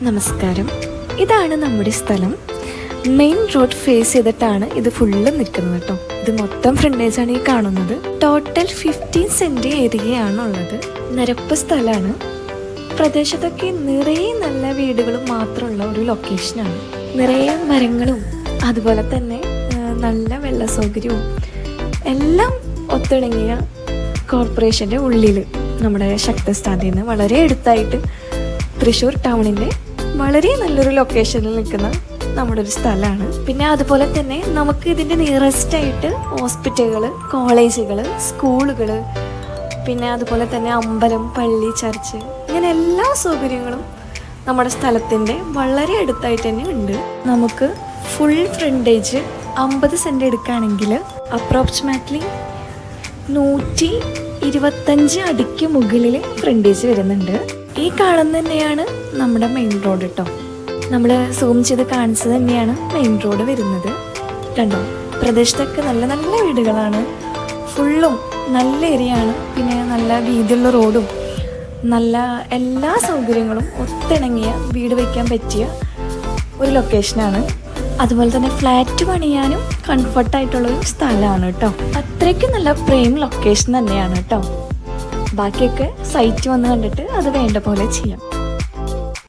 നമസ്കാരം. ഇതാണ് നമ്മുടെ സ്ഥലം. മെയിൻ റോഡ് ഫേസ് ചെയ്തിട്ടാണ് ഇത് ഫുള്ള് നിൽക്കുന്നത് കേട്ടോ. ഇത് മൊത്തം ഫ്രണ്ടേജാണ് ഈ കാണുന്നത്. ടോട്ടൽ 15 സെന്റ് ഏരിയയാണുള്ളത്. നിരപ്പ് സ്ഥലമാണ്. പ്രദേശത്തൊക്കെ നിറയെ നല്ല വീടുകളും മാത്രമുള്ള ഒരു ലൊക്കേഷനാണ്. നിറയെ മരങ്ങളും അതുപോലെ തന്നെ നല്ല വെള്ള സൗകര്യവും എല്ലാം ഒത്തിണങ്ങിയ കോർപ്പറേഷൻ്റെ ഉള്ളിൽ നമ്മുടെ ശക്തസ്ഥാനത്ത് നിന്ന് വളരെ അടുത്തായിട്ട് തൃശ്ശൂർ ടൗണിൻ്റെ വളരെ നല്ലൊരു ലൊക്കേഷനിൽ നിൽക്കുന്ന നമ്മുടെ ഒരു സ്ഥലമാണ്. പിന്നെ അതുപോലെ തന്നെ നമുക്ക് ഇതിൻ്റെ നിയറസ്റ്റ് ആയിട്ട് ഹോസ്പിറ്റലുകൾ, കോളേജുകൾ, സ്കൂളുകൾ, പിന്നെ അതുപോലെ തന്നെ അമ്പലം, പള്ളി, ചർച്ച്, ഇങ്ങനെ എല്ലാ സൗകര്യങ്ങളും നമ്മുടെ സ്ഥലത്തിൻ്റെ വളരെ അടുത്തായിട്ട് തന്നെ ഉണ്ട്. നമുക്ക് ഫുൾ ഫ്രണ്ടേജ് 50 സെൻറ്റ് എടുക്കുകയാണെങ്കിൽ അപ്രോക്സിമേറ്റ്ലി 125 അടിക്ക് മുകളിൽ ഫ്രണ്ടേജ് വരുന്നുണ്ട്. ഈ കാണുന്ന തന്നെയാണ് നമ്മുടെ മെയിൻ റോഡ് കേട്ടോ. നമ്മൾ സൂം ചെയ്ത് കാണിച്ചത് തന്നെയാണ് മെയിൻ റോഡ് വരുന്നത്. കണ്ടോ, പ്രദേശത്തൊക്കെ നല്ല നല്ല വീടുകളാണ്. ഫുള്ളും നല്ല ഏരിയ ആണ്. പിന്നെ നല്ല വീതിയുള്ള റോഡും നല്ല എല്ലാ സൗകര്യങ്ങളും ഒത്തിണങ്ങിയ വീട് വയ്ക്കാൻ പറ്റിയ ഒരു ലൊക്കേഷനാണ്. അതുപോലെ തന്നെ ഫ്ലാറ്റ് പണിയാനും കംഫർട്ടായിട്ടുള്ളൊരു സ്ഥലമാണ് കേട്ടോ. അത്രയ്ക്കും നല്ല പ്രൈം ലൊക്കേഷൻ തന്നെയാണ് കേട്ടോ. ബാക്കിയൊക്കെ സൈറ്റ് വന്ന് കണ്ടിട്ട് അത് വേണ്ട പോലെ ചെയ്യാം.